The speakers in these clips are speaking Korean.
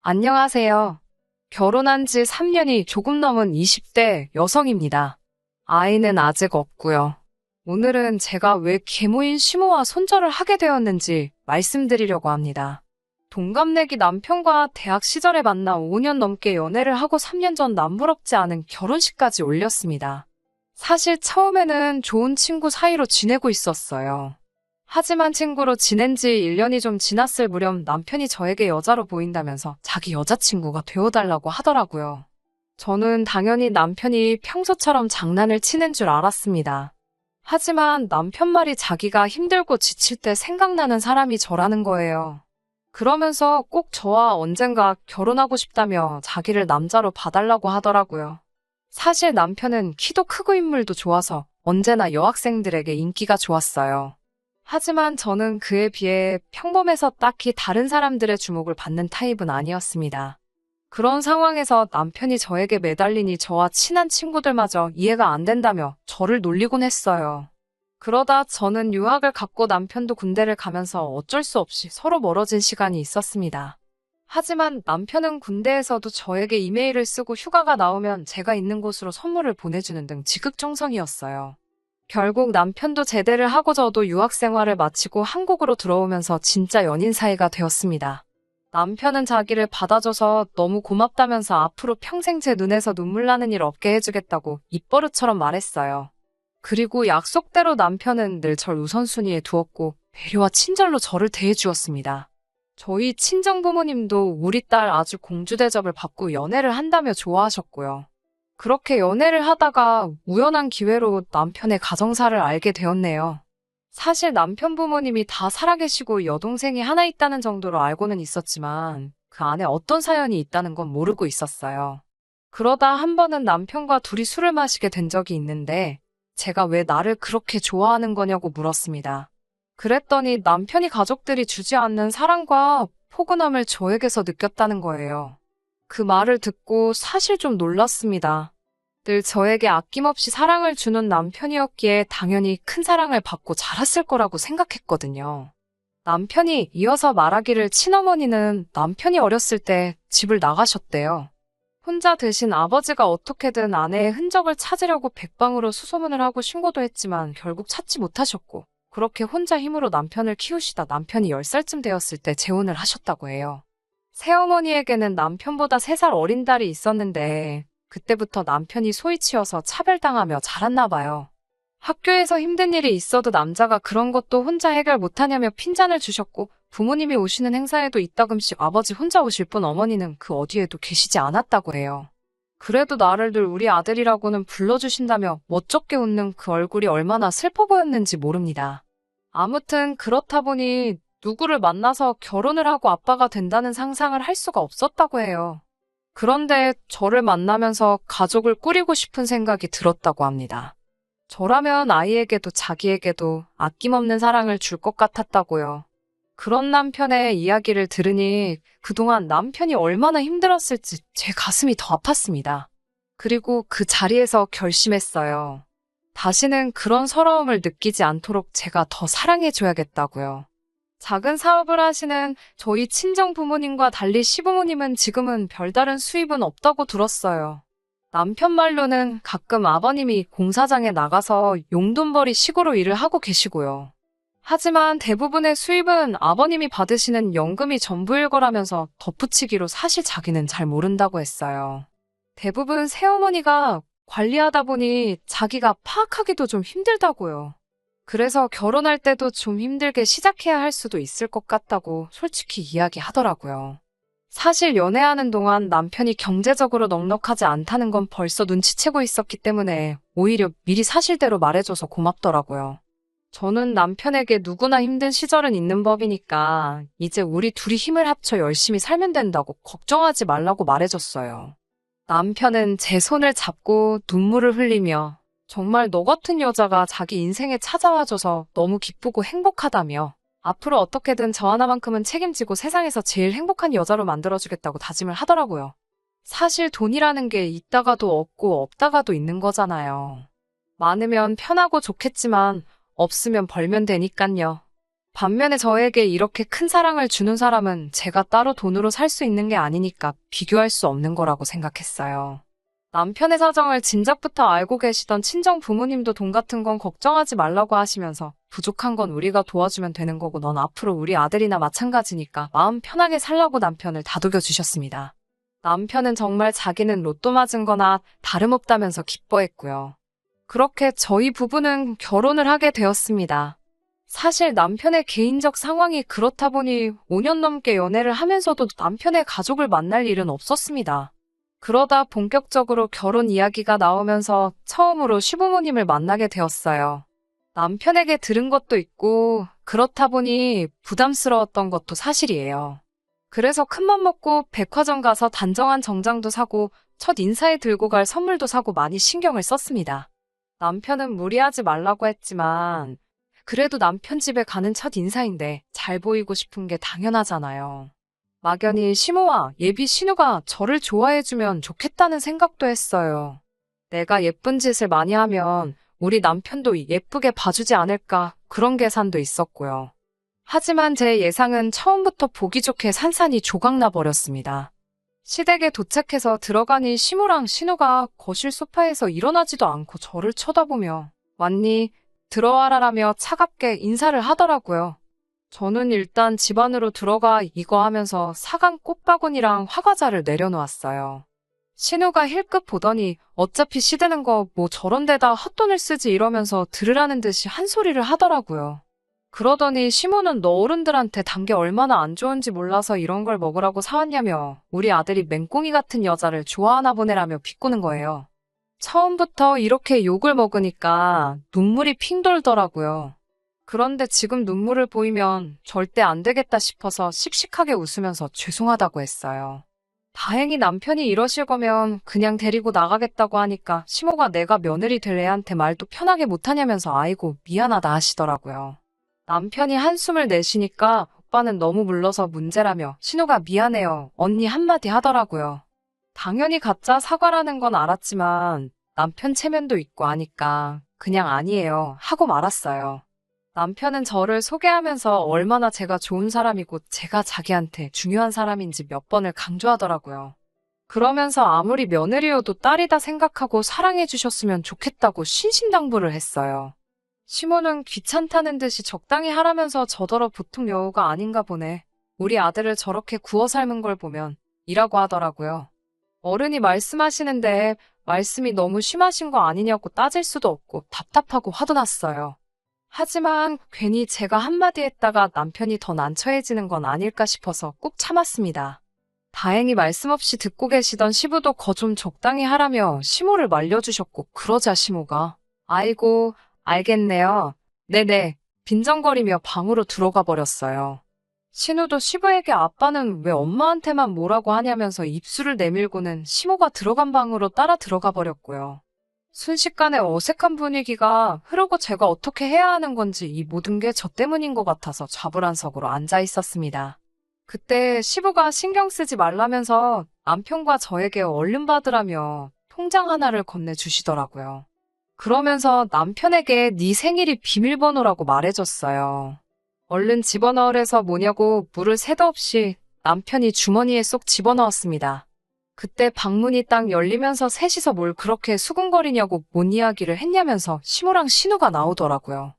안녕하세요. 결혼한 지 3년이 조금 넘은 20대 여성입니다. 아이는 아직 없고요. 오늘은 제가 왜 계모인 시모와 손절을 하게 되었는지 말씀드리려고 합니다. 동갑내기 남편과 대학 시절에 만나 5년 넘게 연애를 하고 3년 전 남부럽지 않은 결혼식까지 올렸습니다. 사실 처음에는 좋은 친구 사이로 지내고 있었어요. 하지만 친구로 지낸 지 1년이 좀 지났을 무렵 남편이 저에게 여자로 보인다면서 자기 여자친구가 되어달라고 하더라고요. 저는 당연히 남편이 평소처럼 장난을 치는 줄 알았습니다. 하지만 남편 말이 자기가 힘들고 지칠 때 생각나는 사람이 저라는 거예요. 그러면서 꼭 저와 언젠가 결혼하고 싶다며 자기를 남자로 봐달라고 하더라고요. 사실 남편은 키도 크고 인물도 좋아서 언제나 여학생들에게 인기가 좋았어요. 하지만 저는 그에 비해 평범해서 딱히 다른 사람들의 주목을 받는 타입은 아니었습니다. 그런 상황에서 남편이 저에게 매달리니 저와 친한 친구들마저 이해가 안 된다며 저를 놀리곤 했어요. 그러다 저는 유학을 갔고 남편도 군대를 가면서 어쩔 수 없이 서로 멀어진 시간이 있었습니다. 하지만 남편은 군대에서도 저에게 이메일을 쓰고 휴가가 나오면 제가 있는 곳으로 선물을 보내주는 등 지극정성이었어요. 결국 남편도 제대를 하고 저도 유학 생활을 마치고 한국으로 들어오면서 진짜 연인 사이가 되었습니다. 남편은 자기를 받아줘서 너무 고맙다면서 앞으로 평생 제 눈에서 눈물 나는 일 없게 해주겠다고 입버릇처럼 말했어요. 그리고 약속대로 남편은 늘 절 우선순위에 두었고 배려와 친절로 저를 대해주었습니다. 저희 친정부모님도 우리 딸 아주 공주 대접을 받고 연애를 한다며 좋아하셨고요. 그렇게 연애를 하다가 우연한 기회로 남편의 가정사를 알게 되었네요. 사실 남편 부모님이 다 살아계시고 여동생이 하나 있다는 정도로 알고는 있었지만 그 안에 어떤 사연이 있다는 건 모르고 있었어요. 그러다 한 번은 남편과 둘이 술을 마시게 된 적이 있는데 제가 왜 나를 그렇게 좋아하는 거냐고 물었습니다. 그랬더니 남편이 가족들이 주지 않는 사랑과 포근함을 저에게서 느꼈다는 거예요. 그 말을 듣고 사실 좀 놀랐습니다. 늘 저에게 아낌없이 사랑을 주는 남편이었기에 당연히 큰 사랑을 받고 자랐을 거라고 생각했거든요. 남편이 이어서 말하기를 친어머니는 남편이 어렸을 때 집을 나가셨대요. 혼자 되신 아버지가 어떻게든 아내의 흔적을 찾으려고 백방으로 수소문을 하고 신고도 했지만 결국 찾지 못하셨고 그렇게 혼자 힘으로 남편을 키우시다 남편이 10살쯤 되었을 때 재혼을 하셨다고 해요. 새어머니에게는 남편보다 3살 어린 딸이 있었는데 그때부터 남편이 소위 치여서 차별당하며 자랐나 봐요. 학교에서 힘든 일이 있어도 남자가 그런 것도 혼자 해결 못하냐며 핀잔을 주셨고 부모님이 오시는 행사에도 이따금씩 아버지 혼자 오실 뿐 어머니는 그 어디에도 계시지 않았다고 해요. 그래도 나를 늘 우리 아들이라고는 불러주신다며 멋쩍게 웃는 그 얼굴이 얼마나 슬퍼 보였는지 모릅니다. 아무튼 그렇다 보니 누구를 만나서 결혼을 하고 아빠가 된다는 상상을 할 수가 없었다고 해요. 그런데 저를 만나면서 가족을 꾸리고 싶은 생각이 들었다고 합니다. 저라면 아이에게도 자기에게도 아낌없는 사랑을 줄 것 같았다고요. 그런 남편의 이야기를 들으니 그동안 남편이 얼마나 힘들었을지 제 가슴이 더 아팠습니다. 그리고 그 자리에서 결심했어요. 다시는 그런 서러움을 느끼지 않도록 제가 더 사랑해줘야겠다고요. 작은 사업을 하시는 저희 친정 부모님과 달리 시부모님은 지금은 별다른 수입은 없다고 들었어요. 남편 말로는 가끔 아버님이 공사장에 나가서 용돈벌이 식으로 일을 하고 계시고요. 하지만 대부분의 수입은 아버님이 받으시는 연금이 전부일 거라면서 덧붙이기로 사실 자기는 잘 모른다고 했어요. 대부분 새어머니가 관리하다 보니 자기가 파악하기도 좀 힘들다고요. 그래서 결혼할 때도 좀 힘들게 시작해야 할 수도 있을 것 같다고 솔직히 이야기하더라고요. 사실 연애하는 동안 남편이 경제적으로 넉넉하지 않다는 건 벌써 눈치채고 있었기 때문에 오히려 미리 사실대로 말해줘서 고맙더라고요. 저는 남편에게 누구나 힘든 시절은 있는 법이니까 이제 우리 둘이 힘을 합쳐 열심히 살면 된다고 걱정하지 말라고 말해줬어요. 남편은 제 손을 잡고 눈물을 흘리며 정말 너 같은 여자가 자기 인생에 찾아와줘서 너무 기쁘고 행복하다며 앞으로 어떻게든 저 하나만큼은 책임지고 세상에서 제일 행복한 여자로 만들어주겠다고 다짐을 하더라고요. 사실 돈이라는 게 있다가도 없고 없다가도 있는 거잖아요. 많으면 편하고 좋겠지만 없으면 벌면 되니깐요. 반면에 저에게 이렇게 큰 사랑을 주는 사람은 제가 따로 돈으로 살 수 있는 게 아니니까 비교할 수 없는 거라고 생각했어요. 남편의 사정을 진작부터 알고 계시던 친정 부모님도 돈 같은 건 걱정하지 말라고 하시면서 부족한 건 우리가 도와주면 되는 거고 넌 앞으로 우리 아들이나 마찬가지니까 마음 편하게 살라고 남편을 다독여 주셨습니다. 남편은 정말 자기는 로또 맞은 거나 다름없다면서 기뻐했고요. 그렇게 저희 부부는 결혼을 하게 되었습니다. 사실 남편의 개인적 상황이 그렇다 보니 5년 넘게 연애를 하면서도 남편의 가족을 만날 일은 없었습니다. 그러다 본격적으로 결혼 이야기가 나오면서 처음으로 시부모님을 만나게 되었어요. 남편에게 들은 것도 있고 그렇다 보니 부담스러웠던 것도 사실이에요. 그래서 큰맘 먹고 백화점 가서 단정한 정장도 사고 첫 인사에 들고 갈 선물도 사고 많이 신경을 썼습니다. 남편은 무리하지 말라고 했지만 그래도 남편 집에 가는 첫 인사인데 잘 보이고 싶은 게 당연하잖아요. 막연히 시모와 예비 신우가 저를 좋아해주면 좋겠다는 생각도 했어요. 내가 예쁜 짓을 많이 하면 우리 남편도 예쁘게 봐주지 않을까 그런 계산도 있었고요. 하지만 제 예상은 처음부터 보기 좋게 산산이 조각나 버렸습니다. 시댁에 도착해서 들어가니 시모랑 신우가 거실 소파에서 일어나지도 않고 저를 쳐다보며 왔니? 들어와라라며 차갑게 인사를 하더라고요. 저는 일단 집 안으로 들어가 이거 하면서 사간 꽃바구니랑 화과자를 내려놓았어요. 신우가 힐끗 보더니 어차피 시드는 거 뭐 저런 데다 헛돈을 쓰지 이러면서 들으라는 듯이 한 소리를 하더라고요. 그러더니 시모는 너 어른들한테 단 게 얼마나 안 좋은지 몰라서 이런 걸 먹으라고 사왔냐며 우리 아들이 맹꽁이 같은 여자를 좋아하나 보네라며 비꼬는 거예요. 처음부터 이렇게 욕을 먹으니까 눈물이 핑 돌더라고요. 그런데 지금 눈물을 보이면 절대 안 되겠다 싶어서 씩씩하게 웃으면서 죄송하다고 했어요. 다행히 남편이 이러실 거면 그냥 데리고 나가겠다고 하니까 시모가 내가 며느리 될 애한테 말도 편하게 못하냐면서 아이고 미안하다 하시더라고요. 남편이 한숨을 내쉬니까 오빠는 너무 물러서 문제라며 신우가 미안해요 언니 한마디 하더라고요. 당연히 가짜 사과라는 건 알았지만 남편 체면도 있고 하니까 그냥 아니에요 하고 말았어요. 남편은 저를 소개하면서 얼마나 제가 좋은 사람이고 제가 자기한테 중요한 사람인지 몇 번을 강조하더라고요. 그러면서 아무리 며느리여도 딸이다 생각하고 사랑해 주셨으면 좋겠다고 신신당부를 했어요. 시모는 귀찮다는 듯이 적당히 하라면서 저더러 보통 여우가 아닌가 보네. 우리 아들을 저렇게 구워 삶은 걸 보면 이라고 하더라고요. 어른이 말씀하시는데 말씀이 너무 심하신 거 아니냐고 따질 수도 없고 답답하고 화도 났어요. 하지만 괜히 제가 한마디 했다가 남편이 더 난처해지는 건 아닐까 싶어서 꾹 참았습니다. 다행히 말씀 없이 듣고 계시던 시부도 거 좀 적당히 하라며 시모를 말려주셨고 그러자 시모가 아이고 알겠네요. 네네 빈정거리며 방으로 들어가 버렸어요. 신우도 시부에게 아빠는 왜 엄마한테만 뭐라고 하냐면서 입술을 내밀고는 시모가 들어간 방으로 따라 들어가 버렸고요. 순식간에 어색한 분위기가 흐르고 제가 어떻게 해야 하는 건지 이 모든 게 저 때문인 것 같아서 좌불안석으로 앉아 있었습니다. 그때 시부가 신경 쓰지 말라면서 남편과 저에게 얼른 받으라며 통장 하나를 건네주시더라고요. 그러면서 남편에게 네 생일이 비밀번호라고 말해줬어요. 얼른 집어넣으래서 뭐냐고 물을 새도 없이 남편이 주머니에 쏙 집어넣었습니다. 그때 방문이 딱 열리면서 셋이서 뭘 그렇게 수군거리냐고 뭔 이야기를 했냐면서 시모랑 신우가 나오더라고요.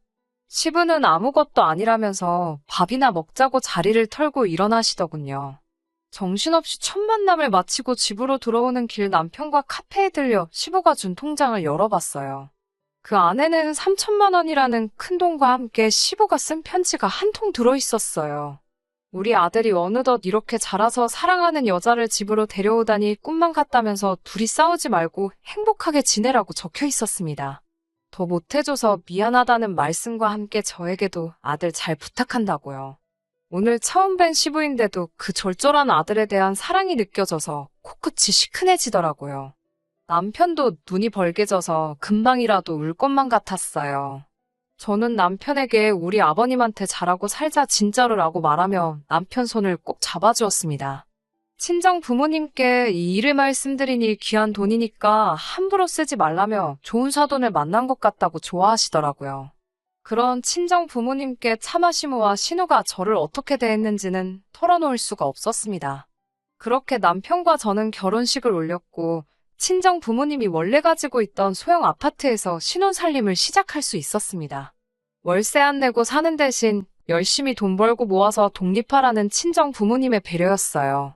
시부는 아무것도 아니라면서 밥이나 먹자고 자리를 털고 일어나시더군요. 정신없이 첫 만남을 마치고 집으로 들어오는 길 남편과 카페에 들려 시부가 준 통장을 열어봤어요. 그 안에는 3천만 원이라는 큰 돈과 함께 시부가 쓴 편지가 한 통 들어있었어요. 우리 아들이 어느덧 이렇게 자라서 사랑하는 여자를 집으로 데려오다니 꿈만 같다면서 둘이 싸우지 말고 행복하게 지내라고 적혀 있었습니다. 더 못해줘서 미안하다는 말씀과 함께 저에게도 아들 잘 부탁한다고요. 오늘 처음 뵌 시부인데도 그 절절한 아들에 대한 사랑이 느껴져서 코끝이 시큰해지더라고요. 남편도 눈이 벌게져서 금방이라도 울 것만 같았어요. 저는 남편에게 우리 아버님한테 잘하고 살자 진짜로라고 말하며 남편 손을 꼭 잡아주었습니다. 친정 부모님께 이 일을 말씀드리니 귀한 돈이니까 함부로 쓰지 말라며 좋은 사돈을 만난 것 같다고 좋아하시더라고요. 그런 친정 부모님께 차마 시모와 신우가 저를 어떻게 대했는지는 털어놓을 수가 없었습니다. 그렇게 남편과 저는 결혼식을 올렸고 친정 부모님이 원래 가지고 있던 소형 아파트에서 신혼살림을 시작할 수 있었습니다. 월세 안 내고 사는 대신 열심히 돈 벌고 모아서 독립하라는 친정 부모님의 배려였어요.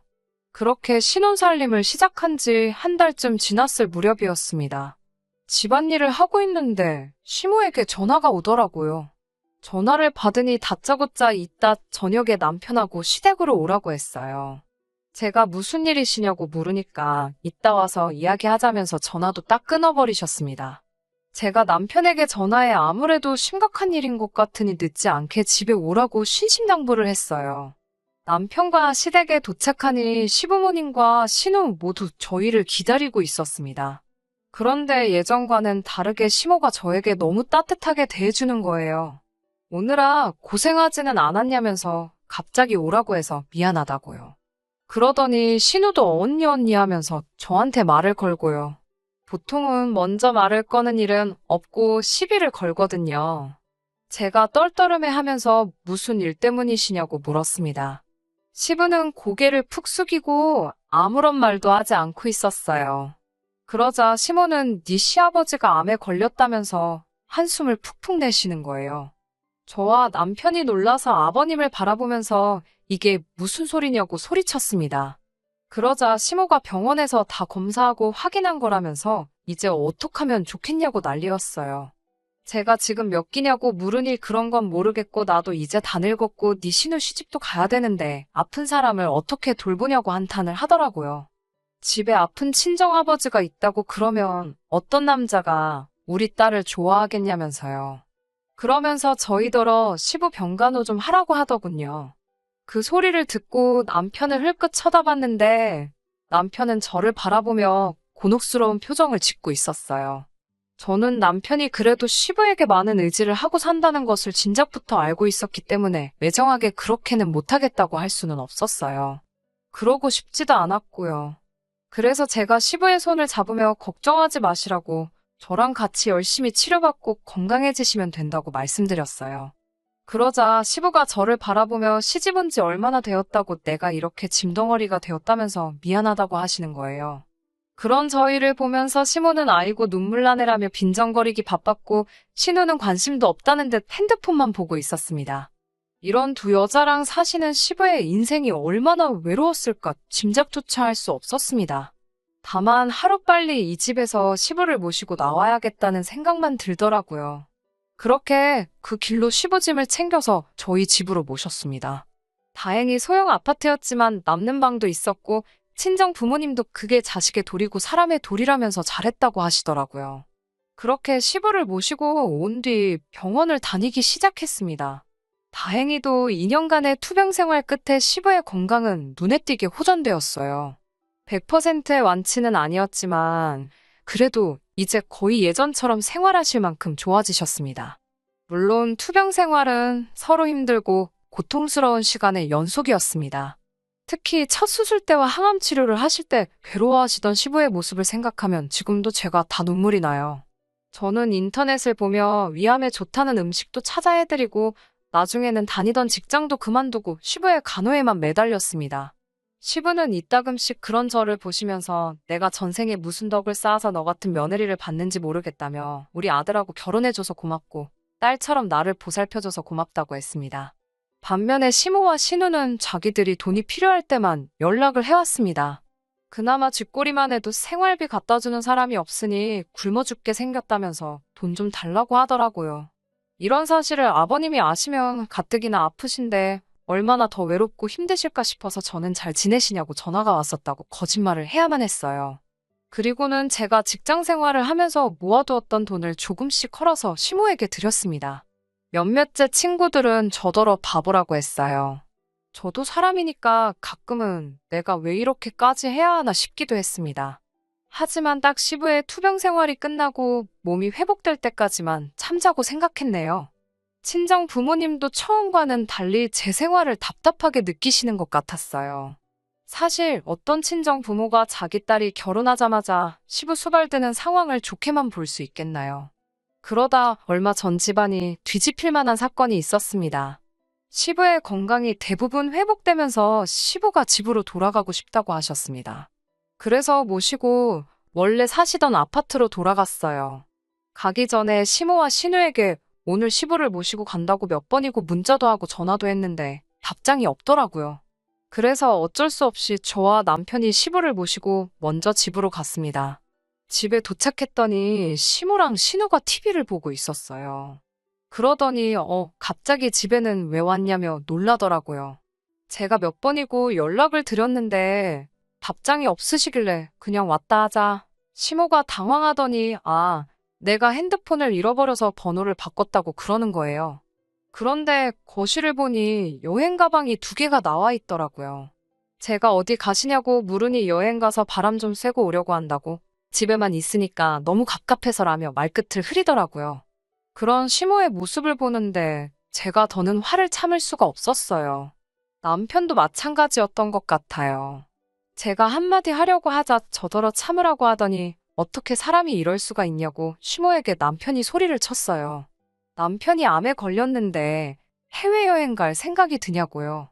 그렇게 신혼살림을 시작한 지 한 달쯤 지났을 무렵이었습니다. 집안일을 하고 있는데 시모에게 전화가 오더라고요. 전화를 받으니 다짜고짜 이따 저녁에 남편하고 시댁으로 오라고 했어요. 제가 무슨 일이시냐고 물으니까 이따 와서 이야기하자면서 전화도 딱 끊어버리셨습니다. 제가 남편에게 전화해 아무래도 심각한 일인 것 같으니 늦지 않게 집에 오라고 신신당부를 했어요. 남편과 시댁에 도착하니 시부모님과 신우 모두 저희를 기다리고 있었습니다. 그런데 예전과는 다르게 시모가 저에게 너무 따뜻하게 대해주는 거예요. 오느라 고생하지는 않았냐면서 갑자기 오라고 해서 미안하다고요. 그러더니 신우도 언니 하면서 저한테 말을 걸고요. 보통은 먼저 말을 거는 일은 없고 시비를 걸거든요. 제가 떨떠름해하면서 무슨 일 때문이시냐고 물었습니다. 시부는 고개를 푹 숙이고 아무런 말도 하지 않고 있었어요. 그러자 시모는 네 시아버지가 암에 걸렸다면서 한숨을 푹푹 내쉬는 거예요. 저와 남편이 놀라서 아버님을 바라보면서 이게 무슨 소리냐고 소리쳤습니다. 그러자 시모가 병원에서 다 검사하고 확인한 거라면서 이제 어떡하면 좋겠냐고 난리였어요. 제가 지금 몇 끼냐고 물으니 그런 건 모르겠고 나도 이제 다 늙었고 네 신우 시집도 가야 되는데 아픈 사람을 어떻게 돌보냐고 한탄을 하더라고요. 집에 아픈 친정아버지가 있다고 그러면 어떤 남자가 우리 딸을 좋아하겠냐면서요. 그러면서 저희더러 시부 병간호 좀 하라고 하더군요. 그 소리를 듣고 남편을 흘끗 쳐다봤는데 남편은 저를 바라보며 곤혹스러운 표정을 짓고 있었어요. 저는 남편이 그래도 시부에게 많은 의지를 하고 산다는 것을 진작부터 알고 있었기 때문에 매정하게 그렇게는 못하겠다고 할 수는 없었어요. 그러고 싶지도 않았고요. 그래서 제가 시부의 손을 잡으며 걱정하지 마시라고 저랑 같이 열심히 치료받고 건강해지시면 된다고 말씀드렸어요. 그러자 시부가 저를 바라보며 시집 온 지 얼마나 되었다고 내가 이렇게 짐덩어리가 되었다면서 미안하다고 하시는 거예요. 그런 저희를 보면서 시모는 아이고 눈물 나네라며 빈정거리기 바빴고 신우는 관심도 없다는 듯 핸드폰만 보고 있었습니다. 이런 두 여자랑 사시는 시부의 인생이 얼마나 외로웠을까 짐작조차 할 수 없었습니다. 다만 하루빨리 이 집에서 시부를 모시고 나와야겠다는 생각만 들더라고요. 그렇게 그 길로 시부짐을 챙겨서 저희 집으로 모셨습니다. 다행히 소형 아파트였지만 남는 방도 있었고 친정 부모님도 그게 자식의 도리고 사람의 도리라면서 잘했다고 하시더라고요. 그렇게 시부를 모시고 온 뒤 병원을 다니기 시작했습니다. 다행히도 2년간의 투병 생활 끝에 시부의 건강은 눈에 띄게 호전되었어요. 100%의 완치는 아니었지만 그래도 이제 거의 예전처럼 생활하실 만큼 좋아지셨습니다. 물론 투병 생활은 서로 힘들고 고통스러운 시간의 연속이었습니다. 특히 첫 수술 때와 항암 치료를 하실 때 괴로워하시던 시부의 모습을 생각하면 지금도 제가 다 눈물이 나요. 저는 인터넷을 보며 위암에 좋다는 음식도 찾아 해드리고 나중에는 다니던 직장도 그만두고 시부의 간호에만 매달렸습니다. 시부는 이따금씩 그런 저를 보시면서 내가 전생에 무슨 덕을 쌓아서 너 같은 며느리를 받는지 모르겠다며 우리 아들하고 결혼해줘서 고맙고 딸처럼 나를 보살펴줘서 고맙다고 했습니다. 반면에 시모와 신우는 자기들이 돈이 필요할 때만 연락을 해왔습니다. 그나마 쥐꼬리만 해도 생활비 갖다주는 사람이 없으니 굶어 죽게 생겼다면서 돈 좀 달라고 하더라고요. 이런 사실을 아버님이 아시면 가뜩이나 아프신데 얼마나 더 외롭고 힘드실까 싶어서 저는 잘 지내시냐고 전화가 왔었다고 거짓말을 해야만 했어요. 그리고는 제가 직장 생활을 하면서 모아두었던 돈을 조금씩 컬어서 시모에게 드렸습니다. 몇몇째 친구들은 저더러 바보라고 했어요. 저도 사람이니까 가끔은 내가 왜 이렇게까지 해야 하나 싶기도 했습니다. 하지만 딱 시부의 투병 생활이 끝나고 몸이 회복될 때까지만 참자고 생각했네요. 친정 부모님도 처음과는 달리 제 생활을 답답하게 느끼시는 것 같았어요. 사실 어떤 친정 부모가 자기 딸이 결혼하자마자 시부 수발드는 상황을 좋게만 볼 수 있겠나요? 그러다 얼마 전 집안이 뒤집힐 만한 사건이 있었습니다. 시부의 건강이 대부분 회복되면서 시부가 집으로 돌아가고 싶다고 하셨습니다. 그래서 모시고 원래 사시던 아파트로 돌아갔어요. 가기 전에 시모와 신우에게 오늘 시부를 모시고 간다고 몇 번이고 문자도 하고 전화도 했는데 답장이 없더라고요. 그래서 어쩔 수 없이 저와 남편이 시부를 모시고 먼저 집으로 갔습니다. 집에 도착했더니 시모랑 신우가 TV를 보고 있었어요. 그러더니 갑자기 집에는 왜 왔냐며 놀라더라고요. 제가 몇 번이고 연락을 드렸는데 답장이 없으시길래 그냥 왔다 하자. 시모가 당황하더니 내가 핸드폰을 잃어버려서 번호를 바꿨다고 그러는 거예요. 그런데 거실을 보니 여행 가방이 2개가 나와 있더라고요. 제가 어디 가시냐고 물으니 여행 가서 바람 좀 쐬고 오려고 한다고 집에만 있으니까 너무 갑갑해서라며 말끝을 흐리더라고요. 그런 시모의 모습을 보는데 제가 더는 화를 참을 수가 없었어요. 남편도 마찬가지였던 것 같아요. 제가 한마디 하려고 하자 저더러 참으라고 하더니 어떻게 사람이 이럴 수가 있냐고 시모에게 남편이 소리를 쳤어요. 남편이 암에 걸렸는데 해외여행 갈 생각이 드냐고요.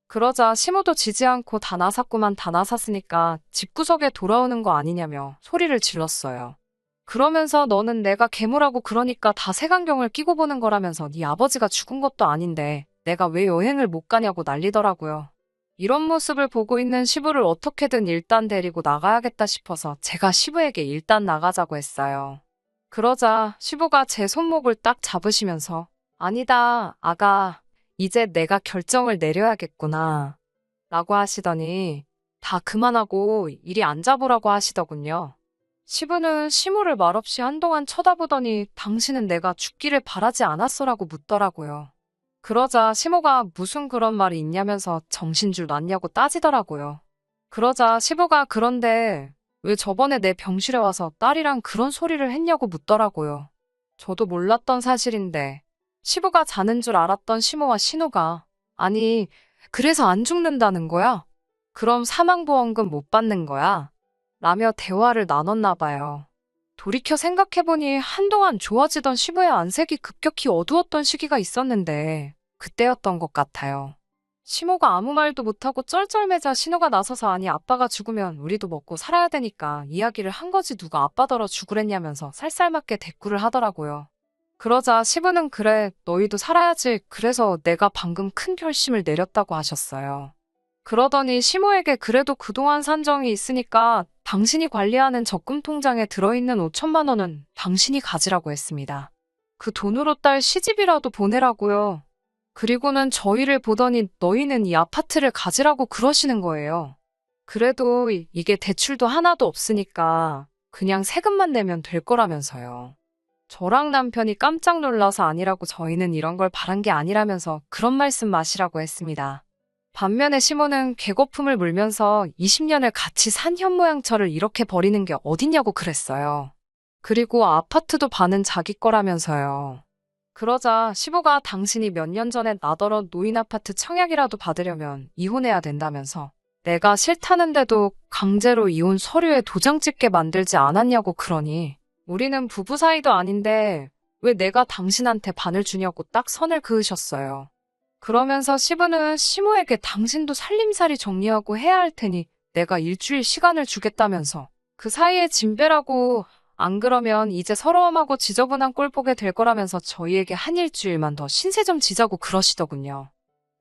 그러자 시모도 지지 않고 다 나섰구만 다 나섰으니까 집구석에 돌아오는 거 아니냐며 소리를 질렀어요. 그러면서 너는 내가 괴물하고 그러니까 다 색안경을 끼고 보는 거라면서 네 아버지가 죽은 것도 아닌데 내가 왜 여행을 못 가냐고 난리더라고요. 이런 모습을 보고 있는 시부를 어떻게든 일단 데리고 나가야겠다 싶어서 제가 시부에게 일단 나가자고 했어요. 그러자 시부가 제 손목을 딱 잡으시면서 아니다, 아가. 이제 내가 결정을 내려야겠구나. 라고 하시더니 다 그만하고 이리 앉아보라고 하시더군요. 시부는 시모를 말없이 한동안 쳐다보더니 당신은 내가 죽기를 바라지 않았어라고 묻더라고요. 그러자 시모가 무슨 그런 말이 있냐면서 정신줄 놨냐고 따지더라고요. 그러자 시부가 그런데 왜 저번에 내 병실에 와서 딸이랑 그런 소리를 했냐고 묻더라고요. 저도 몰랐던 사실인데 시부가 자는 줄 알았던 시모와 신우가 아니 그래서 안 죽는다는 거야? 그럼 사망보험금 못 받는 거야? 라며 대화를 나눴나 봐요. 돌이켜 생각해보니 한동안 좋아지던 시부의 안색이 급격히 어두웠던 시기가 있었는데 그때였던 것 같아요. 시모가 아무 말도 못하고 쩔쩔매자 신우가 나서서 아니 아빠가 죽으면 우리도 먹고 살아야 되니까 이야기를 한 거지 누가 아빠더러 죽으랬냐면서 쌀쌀맞게 대꾸를 하더라고요. 그러자 시부는 그래 너희도 살아야지 그래서 내가 방금 큰 결심을 내렸다고 하셨어요. 그러더니 시모에게 그래도 그동안 산정이 있으니까 당신이 관리하는 적금 통장에 들어있는 5천만 원은 당신이 가지라고 했습니다. 그 돈으로 딸 시집이라도 보내라고요. 그리고는 저희를 보더니 너희는 이 아파트를 가지라고 그러시는 거예요. 그래도 이게 대출도 하나도 없으니까 그냥 세금만 내면 될 거라면서요. 저랑 남편이 깜짝 놀라서 아니라고 저희는 이런 걸 바란 게 아니라면서 그런 말씀 마시라고 했습니다. 반면에 시모는 개거품을 물면서 20년을 같이 산 현모양처를 이렇게 버리는 게 어딨냐고 그랬어요. 그리고 아파트도 반은 자기 거라면서요. 그러자 시부가 당신이 몇 년 전에 나더러 노인 아파트 청약이라도 받으려면 이혼해야 된다면서 내가 싫다는데도 강제로 이혼 서류에 도장 찍게 만들지 않았냐고 그러니 우리는 부부 사이도 아닌데 왜 내가 당신한테 반을 주냐고 딱 선을 그으셨어요. 그러면서 시부는 시모에게 당신도 살림살이 정리하고 해야 할 테니 내가 일주일 시간을 주겠다면서 그 사이에 짐 빼라고 안 그러면 이제 서러움하고 지저분한 꼴 보게 될 거라면서 저희에게 한 일주일만 더 신세 좀 지자고 그러시더군요.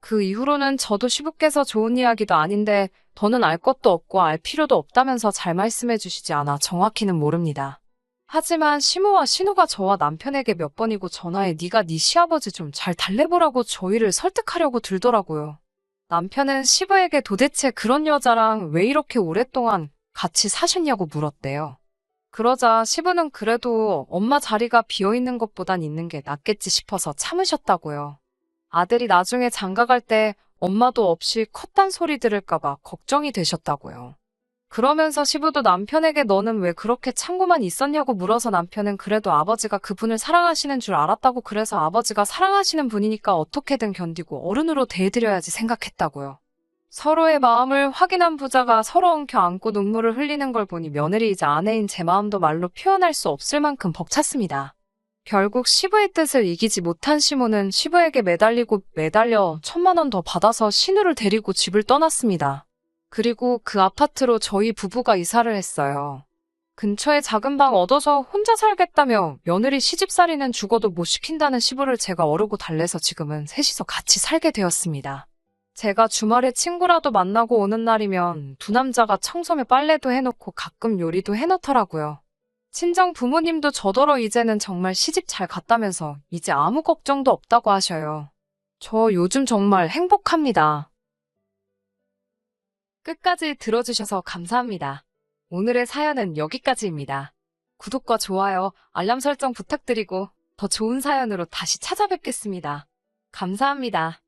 그 이후로는 저도 시부께서 좋은 이야기도 아닌데 더는 알 것도 없고 알 필요도 없다면서 잘 말씀해 주시지 않아 정확히는 모릅니다. 하지만 시모와 신우가 저와 남편에게 몇 번이고 전화해 네가 네 시아버지 좀 잘 달래보라고 저희를 설득하려고 들더라고요. 남편은 시부에게 도대체 그런 여자랑 왜 이렇게 오랫동안 같이 사셨냐고 물었대요. 그러자 시부는 그래도 엄마 자리가 비어있는 것보단 있는 게 낫겠지 싶어서 참으셨다고요. 아들이 나중에 장가갈 때 엄마도 없이 컸단 소리 들을까봐 걱정이 되셨다고요. 그러면서 시부도 남편에게 너는 왜 그렇게 참고만 있었냐고 물어서 남편은 그래도 아버지가 그분을 사랑하시는 줄 알았다고 그래서 아버지가 사랑하시는 분이니까 어떻게든 견디고 어른으로 대해드려야지 생각했다고요. 서로의 마음을 확인한 부자가 서로 엉켜 안고 눈물을 흘리는 걸 보니 며느리이자 아내인 제 마음도 말로 표현할 수 없을 만큼 벅찼습니다. 결국 시부의 뜻을 이기지 못한 시모는 시부에게 매달려 1,000만 원 더 받아서 신우를 데리고 집을 떠났습니다. 그리고 그 아파트로 저희 부부가 이사를 했어요. 근처에 작은 방 얻어서 혼자 살겠다며 며느리 시집살이는 죽어도 못 시킨다는 시부를 제가 어르고 달래서 지금은 셋이서 같이 살게 되었습니다. 제가 주말에 친구라도 만나고 오는 날이면 두 남자가 청소며 빨래도 해놓고 가끔 요리도 해놓더라고요. 친정 부모님도 저더러 이제는 정말 시집 잘 갔다면서 이제 아무 걱정도 없다고 하셔요. 저 요즘 정말 행복합니다. 끝까지 들어주셔서 감사합니다. 오늘의 사연은 여기까지입니다. 구독과 좋아요, 알람 설정 부탁드리고 더 좋은 사연으로 다시 찾아뵙겠습니다. 감사합니다.